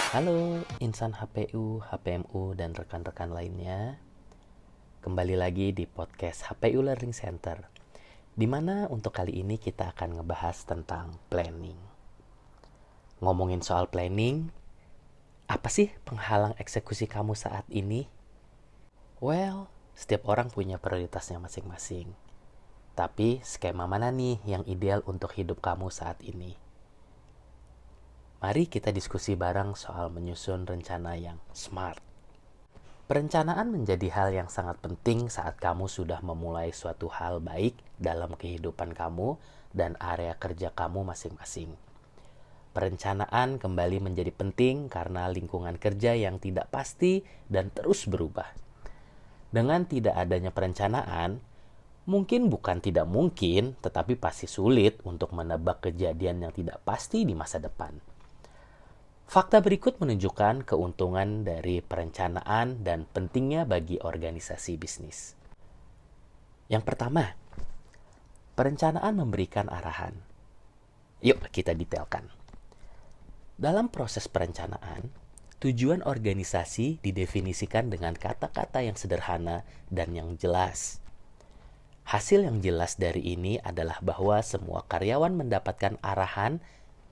Halo insan HPU, HPMU, dan rekan-rekan lainnya. Kembali lagi di podcast HPU Learning Center, di mana untuk kali ini kita akan ngebahas tentang planning. Ngomongin soal planning, apa sih penghalang eksekusi kamu saat ini? Well, setiap orang punya prioritasnya masing-masing. Tapi skema mana nih yang ideal untuk hidup kamu saat ini? Mari kita diskusi bareng soal menyusun rencana yang smart. Perencanaan menjadi hal yang sangat penting saat kamu sudah memulai suatu hal baik dalam kehidupan kamu dan area kerja kamu masing-masing. Perencanaan kembali menjadi penting karena lingkungan kerja yang tidak pasti dan terus berubah. Dengan tidak adanya perencanaan, mungkin bukan tidak mungkin, tetapi pasti sulit untuk menebak kejadian yang tidak pasti di masa depan. Fakta berikut menunjukkan keuntungan dari perencanaan dan pentingnya bagi organisasi bisnis. Yang pertama, perencanaan memberikan arahan. Yuk kita detailkan. Dalam proses perencanaan, tujuan organisasi didefinisikan dengan kata-kata yang sederhana dan yang jelas. Hasil yang jelas dari ini adalah bahwa semua karyawan mendapatkan arahan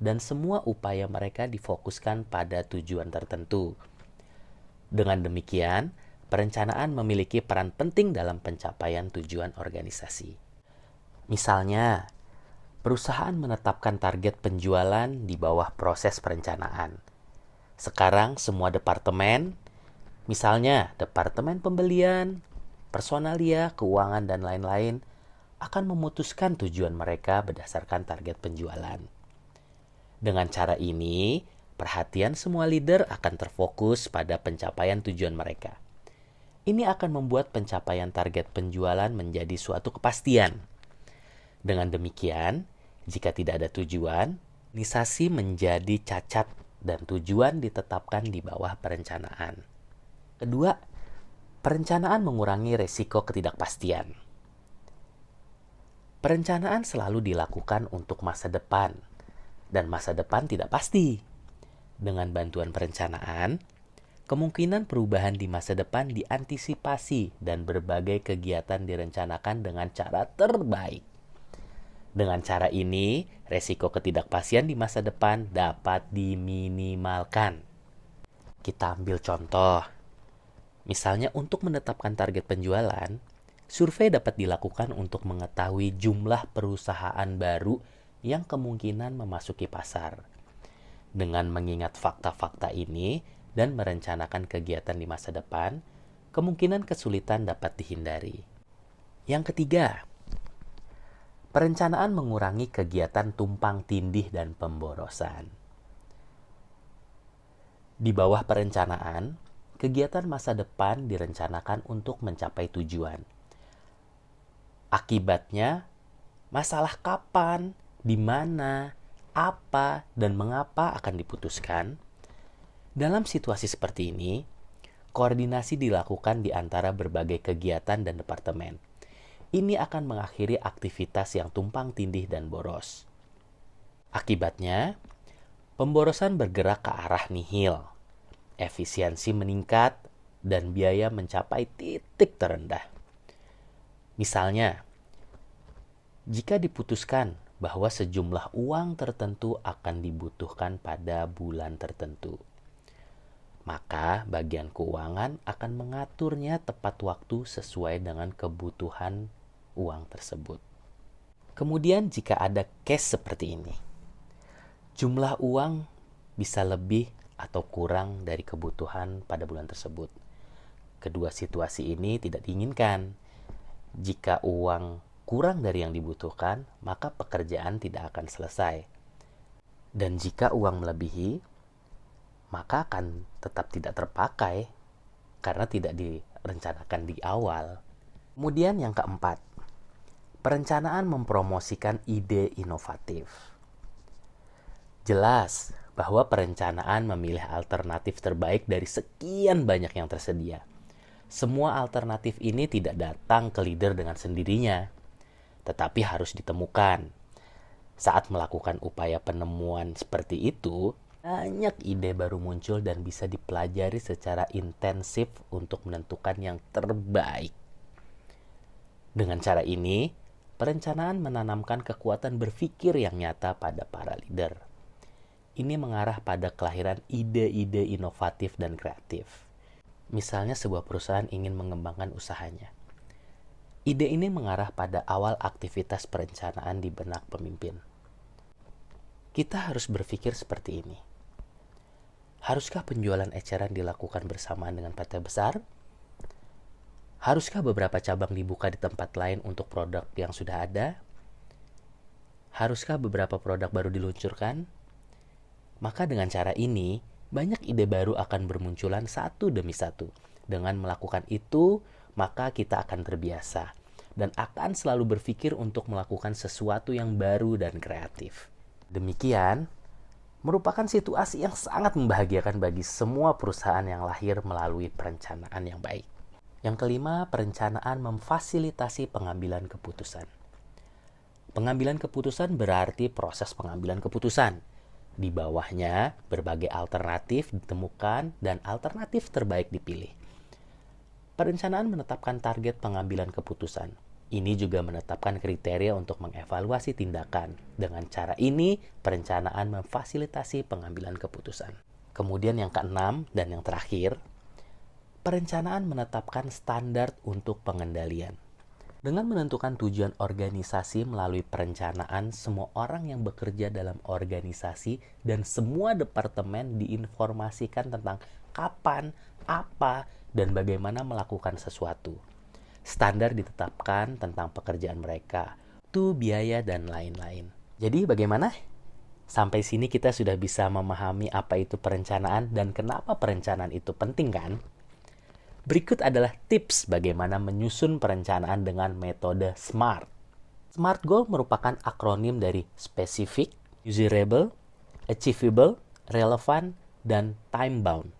dan semua upaya mereka difokuskan pada tujuan tertentu. Dengan demikian, perencanaan memiliki peran penting dalam pencapaian tujuan organisasi. Misalnya, perusahaan menetapkan target penjualan di bawah proses perencanaan. Sekarang semua departemen, misalnya departemen pembelian, personalia, keuangan, dan lain-lain, akan memutuskan tujuan mereka berdasarkan target penjualan. Dengan cara ini, perhatian semua leader akan terfokus pada pencapaian tujuan mereka. Ini akan membuat pencapaian target penjualan menjadi suatu kepastian. Dengan demikian, jika tidak ada tujuan, organisasi menjadi cacat dan tujuan ditetapkan di bawah perencanaan. Kedua, perencanaan mengurangi resiko ketidakpastian. Perencanaan selalu dilakukan untuk masa depan, dan masa depan tidak pasti. Dengan bantuan perencanaan, kemungkinan perubahan di masa depan diantisipasi dan berbagai kegiatan direncanakan dengan cara terbaik. Dengan cara ini, resiko ketidakpastian di masa depan dapat diminimalkan. Kita ambil contoh. Misalnya untuk menetapkan target penjualan, survei dapat dilakukan untuk mengetahui jumlah perusahaan baru yang kemungkinan memasuki pasar. Dengan mengingat fakta-fakta ini dan merencanakan kegiatan di masa depan, kemungkinan kesulitan dapat dihindari. Yang ketiga, perencanaan mengurangi kegiatan tumpang tindih dan pemborosan. Di bawah perencanaan, kegiatan masa depan direncanakan untuk mencapai tujuan. Akibatnya, masalah kapan, di mana, apa, dan mengapa akan diputuskan. Dalam situasi seperti ini, koordinasi dilakukan di antara berbagai kegiatan dan departemen. Ini akan mengakhiri aktivitas yang tumpang tindih dan boros. Akibatnya, pemborosan bergerak ke arah nihil, efisiensi meningkat, dan biaya mencapai titik terendah. Misalnya, jika diputuskan bahwa sejumlah uang tertentu akan dibutuhkan pada bulan tertentu, maka bagian keuangan akan mengaturnya tepat waktu sesuai dengan kebutuhan uang tersebut. Kemudian jika ada case seperti ini, jumlah uang bisa lebih atau kurang dari kebutuhan pada bulan tersebut. Kedua situasi ini tidak diinginkan. Jika uang kurang dari yang dibutuhkan, maka pekerjaan tidak akan selesai. Dan jika uang melebihi, maka akan tetap tidak terpakai karena tidak direncanakan di awal. Kemudian yang keempat, perencanaan mempromosikan ide inovatif. Jelas bahwa perencanaan memilih alternatif terbaik dari sekian banyak yang tersedia. Semua alternatif ini tidak datang ke leader dengan sendirinya, tetapi harus ditemukan. Saat melakukan upaya penemuan seperti itu, Banyak ide baru muncul dan bisa dipelajari secara intensif untuk menentukan yang terbaik. Dengan cara ini, perencanaan menanamkan kekuatan berpikir yang nyata pada para leader. Ini mengarah pada kelahiran ide-ide inovatif dan kreatif. Misalnya sebuah perusahaan ingin mengembangkan usahanya. Ide ini mengarah pada awal aktivitas perencanaan di benak pemimpin. Kita harus berpikir seperti ini. Haruskah penjualan eceran dilakukan bersamaan dengan PT besar? Haruskah beberapa cabang dibuka di tempat lain untuk produk yang sudah ada? Haruskah beberapa produk baru diluncurkan? Maka dengan cara ini, banyak ide baru akan bermunculan satu demi satu. Dengan melakukan itu, maka kita akan terbiasa dan akan selalu berpikir untuk melakukan sesuatu yang baru dan kreatif. Demikian, merupakan situasi yang sangat membahagiakan bagi semua perusahaan yang lahir melalui perencanaan yang baik. Yang kelima, perencanaan memfasilitasi pengambilan keputusan. Pengambilan keputusan berarti proses pengambilan keputusan. Di bawahnya, berbagai alternatif ditemukan dan alternatif terbaik dipilih. Perencanaan menetapkan target pengambilan keputusan. Ini juga menetapkan kriteria untuk mengevaluasi tindakan. Dengan cara ini, perencanaan memfasilitasi pengambilan keputusan. Kemudian yang keenam dan yang terakhir, perencanaan menetapkan standar untuk pengendalian. Dengan menentukan tujuan organisasi melalui perencanaan, semua orang yang bekerja dalam organisasi dan semua departemen diinformasikan tentang kapan, apa, dan bagaimana melakukan sesuatu. Standar ditetapkan tentang pekerjaan mereka, waktu, biaya, dan lain-lain. Jadi bagaimana? Sampai sini kita sudah bisa memahami apa itu perencanaan dan kenapa perencanaan itu penting kan? Berikut adalah tips bagaimana menyusun perencanaan dengan metode SMART. SMART Goal merupakan akronim dari Specific, Measurable, Achievable, Relevant, dan Time-bound.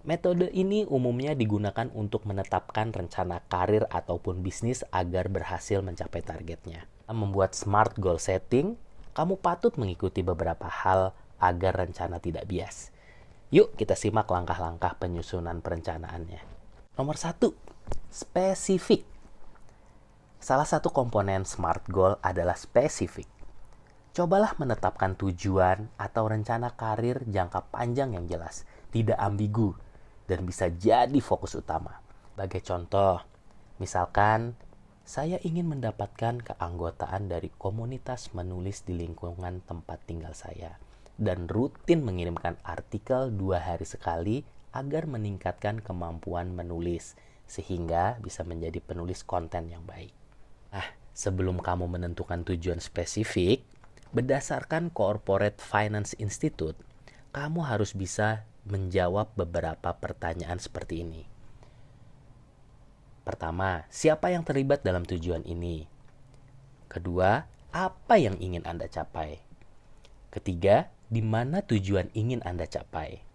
Metode ini umumnya digunakan untuk menetapkan rencana karir ataupun bisnis agar berhasil mencapai targetnya. Membuat SMART Goal Setting, kamu patut mengikuti beberapa hal agar rencana tidak bias. Yuk kita simak langkah-langkah penyusunan perencanaannya. Nomor 1, spesifik. Salah satu komponen SMART Goal adalah spesifik. Cobalah menetapkan tujuan atau rencana karir jangka panjang yang jelas, tidak ambigu, dan bisa jadi fokus utama. Sebagai contoh, misalkan saya ingin mendapatkan keanggotaan dari komunitas menulis di lingkungan tempat tinggal saya dan rutin mengirimkan artikel 2 hari sekali agar meningkatkan kemampuan menulis sehingga bisa menjadi penulis konten yang baik. Nah, sebelum kamu menentukan tujuan spesifik, berdasarkan Corporate Finance Institute, kamu harus bisa menjawab beberapa pertanyaan seperti ini. Pertama, siapa yang terlibat dalam tujuan ini? Kedua, apa yang ingin Anda capai? Ketiga, di mana tujuan ingin Anda capai?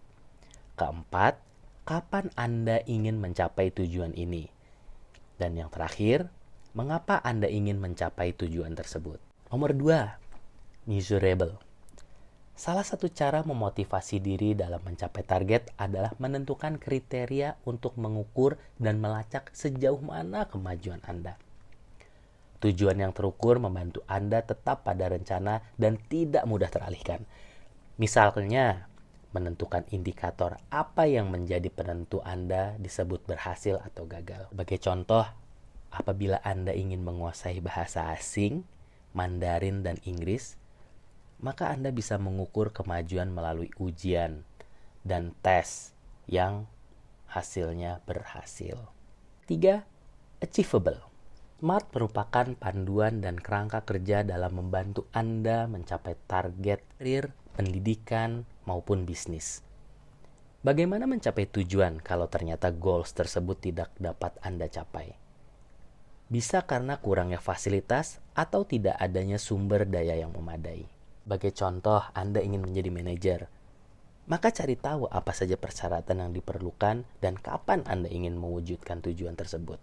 Keempat, kapan Anda ingin mencapai tujuan ini? Dan yang terakhir, mengapa Anda ingin mencapai tujuan tersebut? Nomor 2, measurable. Salah satu cara memotivasi diri dalam mencapai target adalah menentukan kriteria untuk mengukur dan melacak sejauh mana kemajuan Anda. Tujuan yang terukur membantu Anda tetap pada rencana dan tidak mudah teralihkan. Misalnya, menentukan indikator apa yang menjadi penentu Anda disebut berhasil atau gagal. Sebagai contoh, apabila Anda ingin menguasai bahasa asing, Mandarin dan Inggris, maka Anda bisa mengukur kemajuan melalui ujian dan tes yang hasilnya berhasil. 3. Achievable. SMART merupakan panduan dan kerangka kerja dalam membantu Anda mencapai target karir, pendidikan, maupun bisnis. Bagaimana mencapai tujuan kalau ternyata goals tersebut tidak dapat Anda capai? Bisa karena kurangnya fasilitas atau tidak adanya sumber daya yang memadai. Sebagai contoh, Anda ingin menjadi manajer. Maka cari tahu apa saja persyaratan yang diperlukan dan kapan Anda ingin mewujudkan tujuan tersebut.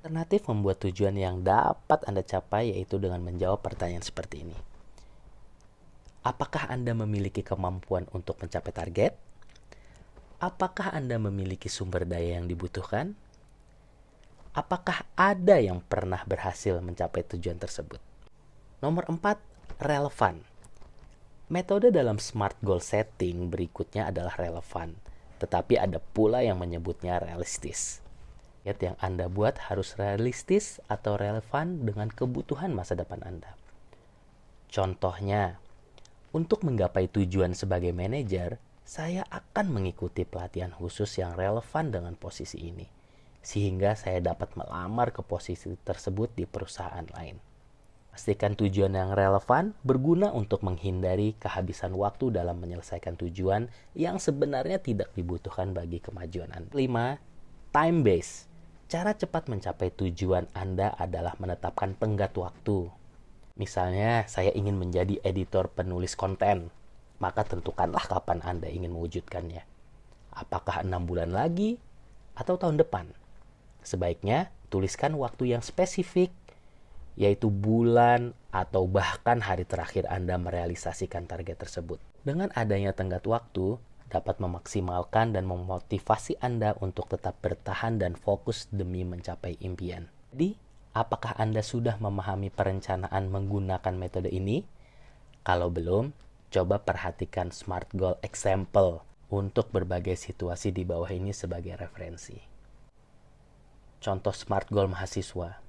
Alternatif membuat tujuan yang dapat Anda capai yaitu dengan menjawab pertanyaan seperti ini. Apakah Anda memiliki kemampuan untuk mencapai target? Apakah Anda memiliki sumber daya yang dibutuhkan? Apakah ada yang pernah berhasil mencapai tujuan tersebut? Nomor 4, relevan. Metode dalam SMART goal setting berikutnya adalah relevan, tetapi ada pula yang menyebutnya realistis. Yang Anda buat harus realistis atau relevan dengan kebutuhan masa depan Anda. Contohnya, untuk menggapai tujuan sebagai manajer, saya akan mengikuti pelatihan khusus yang relevan dengan posisi ini, sehingga saya dapat melamar ke posisi tersebut di perusahaan lain. Pastikan tujuan yang relevan berguna untuk menghindari kehabisan waktu dalam menyelesaikan tujuan yang sebenarnya tidak dibutuhkan bagi kemajuan Anda. 5. Time base. Cara cepat mencapai tujuan Anda adalah menetapkan tenggat waktu. Misalnya, saya ingin menjadi editor penulis konten. Maka tentukanlah kapan Anda ingin mewujudkannya. Apakah 6 bulan lagi atau tahun depan? Sebaiknya tuliskan waktu yang spesifik, yaitu bulan atau bahkan hari terakhir Anda merealisasikan target tersebut. Dengan adanya tenggat waktu, dapat memaksimalkan dan memotivasi Anda untuk tetap bertahan dan fokus demi mencapai impian. Jadi, apakah Anda sudah memahami perencanaan menggunakan metode ini? Kalau belum, coba perhatikan SMART Goal Example untuk berbagai situasi di bawah ini sebagai referensi. Contoh SMART Goal mahasiswa.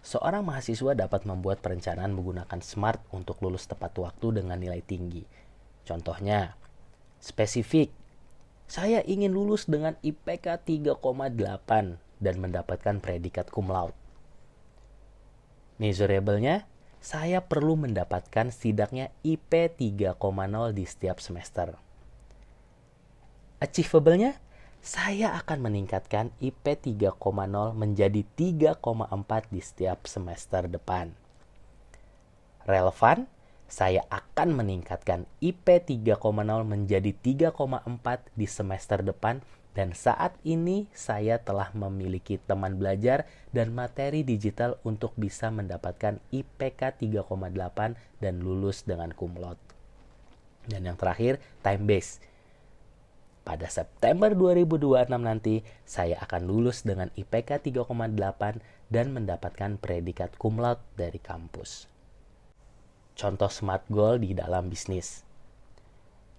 Seorang mahasiswa dapat membuat perencanaan menggunakan SMART untuk lulus tepat waktu dengan nilai tinggi. Contohnya, spesifik. Saya ingin lulus dengan IPK 3,8 dan mendapatkan predikat cum laude. Measurable-nya, saya perlu mendapatkan setidaknya IP 3,0 di setiap semester. Achievable-nya, saya akan meningkatkan IP 3,0 menjadi 3,4 di setiap semester depan. Relevan, saya akan meningkatkan IP 3,0 menjadi 3,4 di semester depan. Dan saat ini saya telah memiliki teman belajar dan materi digital untuk bisa mendapatkan IPK 3,8 dan lulus dengan cum laude. Dan yang terakhir, time base. Pada September 2026 nanti, saya akan lulus dengan IPK 3,8 dan mendapatkan predikat cum laude dari kampus. Contoh SMART Goal di dalam bisnis.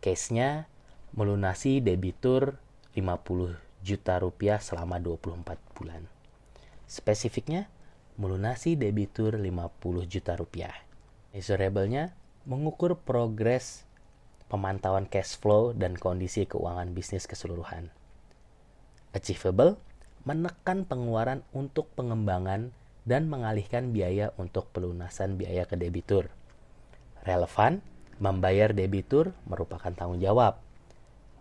Case-nya, melunasi debitur 50 juta rupiah selama 24 bulan. Spesifiknya, melunasi debitur 50 juta rupiah. Measurable-nya, mengukur progres pemantauan cash flow dan kondisi keuangan bisnis keseluruhan. Achievable, menekan pengeluaran untuk pengembangan dan mengalihkan biaya untuk pelunasan biaya ke debitur. Relevan, membayar debitur merupakan tanggung jawab.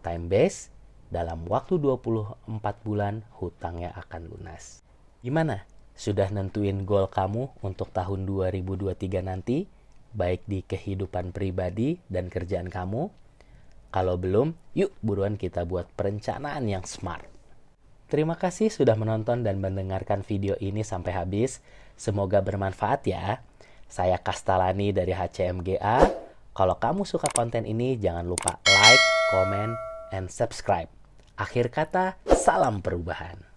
Time base, dalam waktu 24 bulan hutangnya akan lunas. Gimana? Sudah nentuin goal kamu untuk tahun 2023 nanti? Baik di kehidupan pribadi dan kerjaan kamu? Kalau belum, yuk buruan kita buat perencanaan yang smart. Terima kasih sudah menonton dan mendengarkan video ini sampai habis. Semoga bermanfaat ya. Saya Kastalani dari HCMGA. Kalau kamu suka konten ini, jangan lupa like, comment, and subscribe. Akhir kata, salam perubahan.